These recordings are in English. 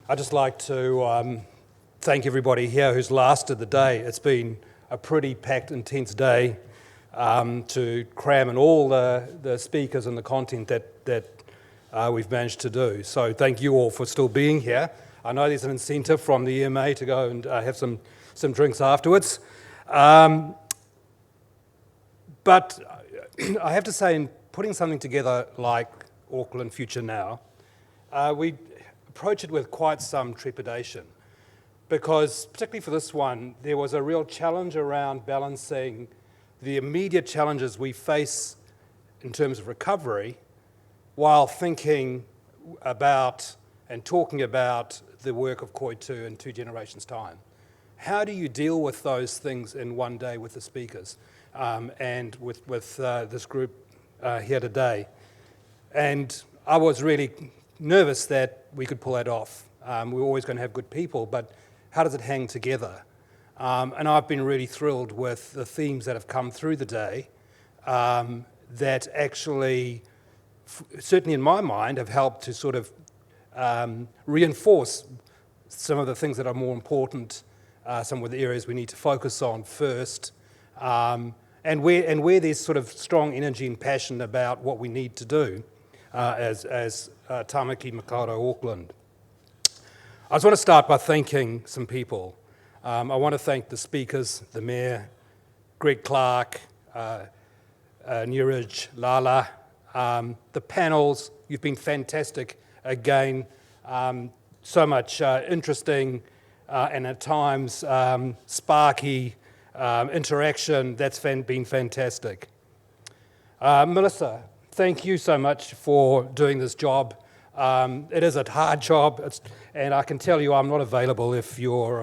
I'd just like to thank everybody here who's lasted the day. It's been a pretty packed, intense day to cram in all the speakers and the content that we've managed to do. So thank you all for still being here. I know there's an incentive from the EMA to go and have some drinks afterwards. But I have to say, in putting something together like Auckland Future Now, we approach it with quite some trepidation, because particularly for this one, there was a real challenge around balancing the immediate challenges we face in terms of recovery while thinking about and talking about the work of Koitu in 2 generations' time. How do you deal with those things in one day with the speakers and with this group here today? And I was really nervous that we could pull that off. We're always going to have good people, but how does it hang together? And I've been really thrilled with the themes that have come through the day that actually, certainly in my mind, have helped to sort of reinforce some of the things that are more important, some of the areas we need to focus on first, and where there's sort of strong energy and passion about what we need to do as Tāmaki Makaurau Auckland. I just want to start by thanking some people. I want to thank the speakers, the Mayor, Greg Clark, Niraj, Lala, the panels. You've been fantastic again. So much interesting and at times sparky interaction. That's been fantastic. Melissa, thank you so much for doing this job. It is a hard job, and I can tell you I'm not available if you're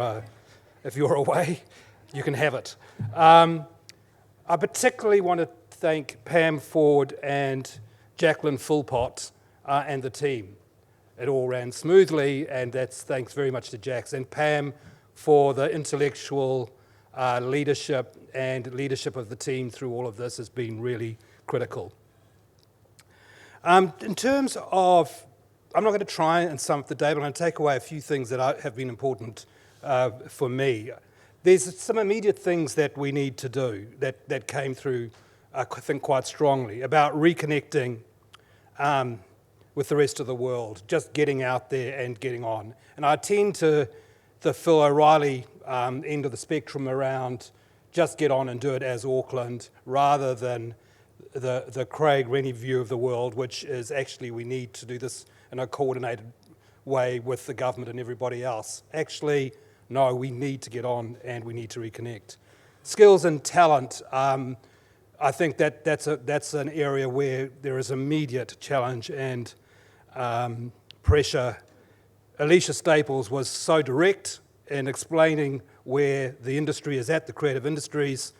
away. You can have it. I particularly want to thank Pam Ford and Jacqueline Philpott and the team. It all ran smoothly, and that's thanks very much to Jax and Pam for the intellectual leadership, and leadership of the team through all of this has been really critical. In terms of, I'm not going to try and sum up the day, but I'm going to take away a few things that have been important for me. There's some immediate things that we need to do that came through, I think, quite strongly, about reconnecting with the rest of the world, just getting out there and getting on. And I tend to the Phil O'Reilly end of the spectrum around just get on and do it as Auckland, rather than the Craig Rennie view of the world, which is actually we need to do this in a coordinated way with the government and everybody else. Actually, no, we need to get on and we need to reconnect. Skills and talent, I think that's an area where there is immediate challenge and pressure. Alicia Staples was so direct in explaining where the industry is at, the creative industries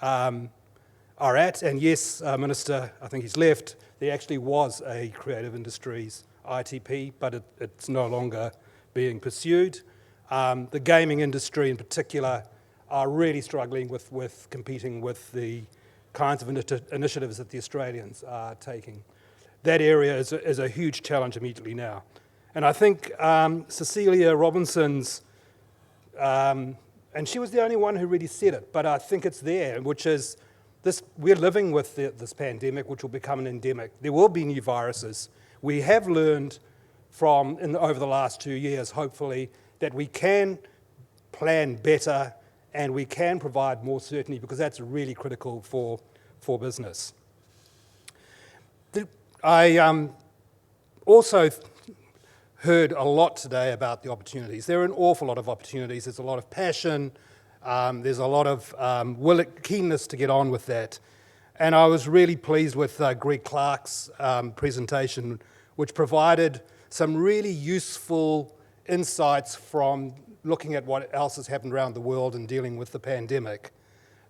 are at. And yes, Minister, I think he's left, there actually was a creative industries ITP, but it's no longer being pursued. The gaming industry in particular are really struggling with competing with the kinds of initiatives that the Australians are taking. That area is a huge challenge immediately now. And I think Cecilia Robinson's, and she was the only one who really said it, but I think it's there, which is this: we're living with this pandemic, which will become an endemic. There will be new viruses. We have learned over the last 2 years, hopefully, that we can plan better and we can provide more certainty, because that's really critical for business. I also heard a lot today about the opportunities. There are an awful lot of opportunities. There's a lot of passion. There's a lot of keenness to get on with that. And I was really pleased with Greg Clark's presentation, which provided some really useful insights from looking at what else has happened around the world and dealing with the pandemic.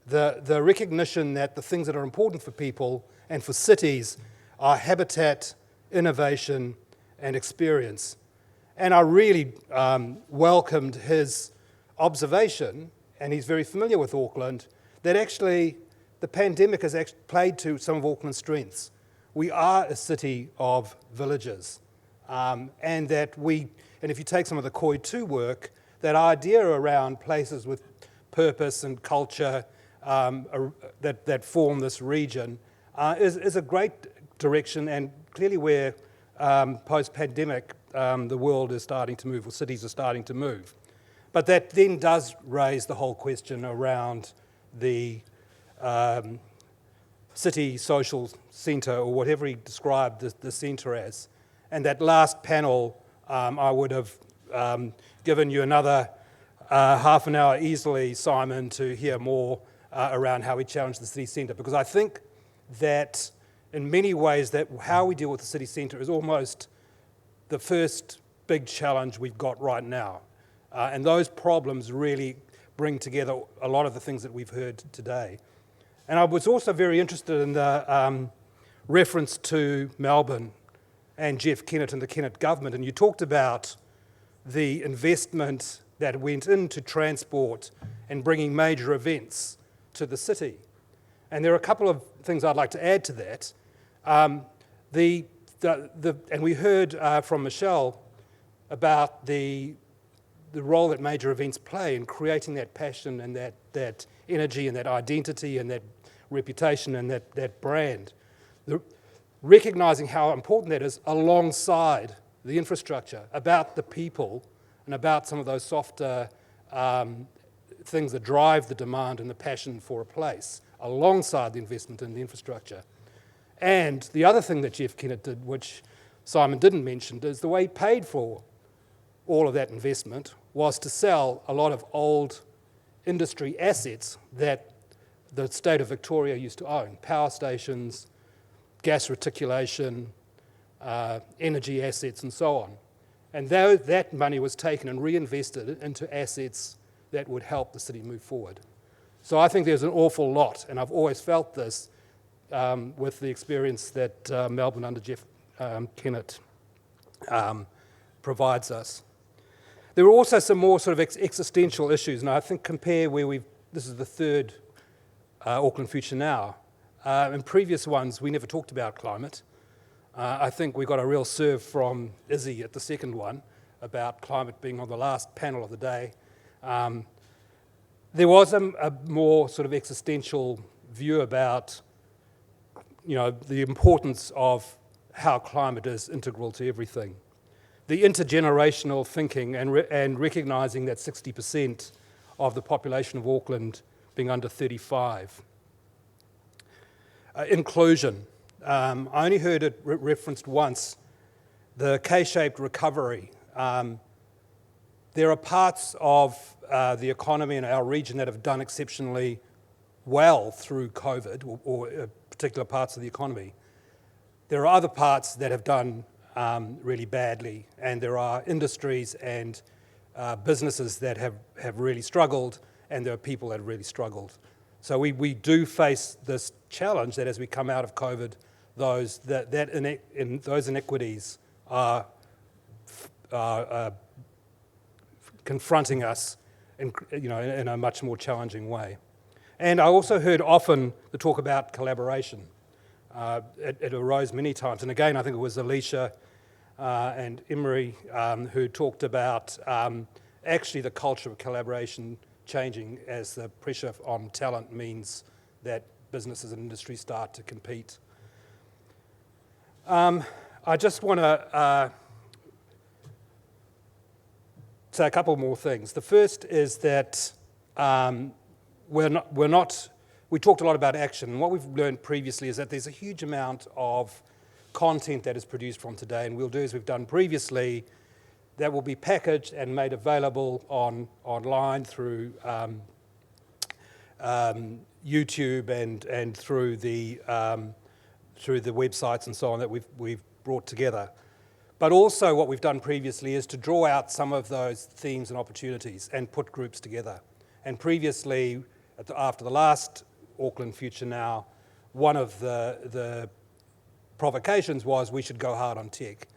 The recognition that the things that are important for people and for cities are habitat, innovation, and experience. And I really welcomed his observation, and he's very familiar with Auckland, that actually the pandemic has actually played to some of Auckland's strengths. We are a city of villages, and that we And if you take some of the Koi 2 work, that idea around places with purpose and culture that form this region is a great direction, and clearly where post-pandemic the world is starting to move, or cities are starting to move. But that then does raise the whole question around the city social centre, or whatever he described the centre as. And that last panel, I would have given you another half an hour easily, Simon, to hear more around how we challenge the city centre, because I think that in many ways that how we deal with the city centre is almost the first big challenge we've got right now. And those problems really bring together a lot of the things that we've heard today. And I was also very interested in the reference to Melbourne and Jeff Kennett and the Kennett government. And you talked about the investment that went into transport and bringing major events to the city. And there are a couple of things I'd like to add to that. And we heard from Michelle about the role that major events play in creating that passion and that energy and that identity and that reputation and that brand. Recognising how important that is alongside the infrastructure, about the people and about some of those softer things that drive the demand and the passion for a place, alongside the investment in the infrastructure. And the other thing that Jeff Kennett did, which Simon didn't mention, is the way he paid for all of that investment was to sell a lot of old industry assets that the state of Victoria used to own: power stations, gas reticulation, energy assets, and so on. And that money was taken and reinvested into assets that would help the city move forward. So I think there's an awful lot, and I've always felt this with the experience that Melbourne under Jeff Kennett provides us. There were also some more sort of existential issues, and I think compare where this is the third Auckland Future Now. In previous ones, we never talked about climate. I think we got a real serve from Izzy at the second one about climate being on the last panel of the day. There was a more sort of existential view about, the importance of how climate is integral to everything. The intergenerational thinking and recognising that 60% of the population of Auckland being under 35. Inclusion. I only heard it referenced once, the K-shaped recovery. There are parts of the economy in our region that have done exceptionally well through COVID, or particular parts of the economy. There are other parts that have done really badly, and there are industries and businesses that have really struggled, and there are people that have really struggled. So we do face this challenge that as we come out of COVID, those inequities are confronting us in a much more challenging way. And I also heard often the talk about collaboration. It arose many times, and again I think it was Alicia and Emery who talked about actually the culture of collaboration changing as the pressure on talent means that businesses and industries start to compete. I just want to say a couple more things. The first is that we talked a lot about action, and what we've learned previously is that there's a huge amount of content that is produced from today, and we'll do as we've done previously, that will be packaged and made available online through YouTube and through the websites and so on that we've brought together. But also what we've done previously is to draw out some of those themes and opportunities and put groups together. And previously, after the last Auckland Future Now, one of the provocations was we should go hard on tech.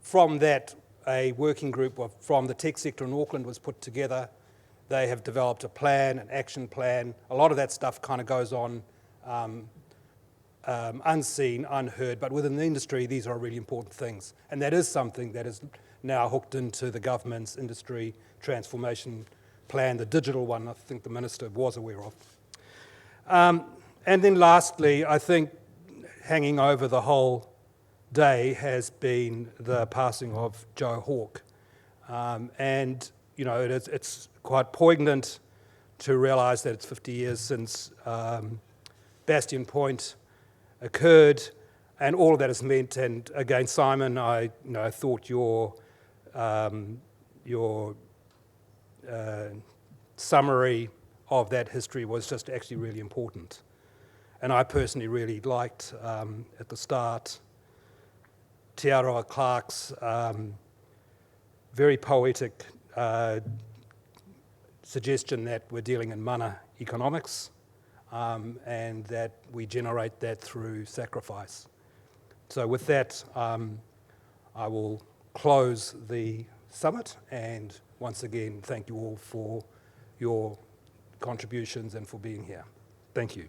From that, a working group from the tech sector in Auckland was put together. They have developed a plan, an action plan. A lot of that stuff kind of goes on unseen, unheard, but within the industry, these are really important things. And that is something that is now hooked into the government's industry transformation plan, the digital one, I think the Minister was aware of. And then lastly, I think hanging over the whole day has been the passing of Joe Hawke. And, you know, it's quite poignant to realise that it's 50 years since Bastion Point occurred, and all of that has meant. And again, Simon, I thought your summary of that history was just actually really important. And I personally really liked at the start Te Aroa Clark's very poetic suggestion that we're dealing in mana economics, and that we generate that through sacrifice. So with that, I will close the summit, and once again, thank you all for your contributions and for being here. Thank you.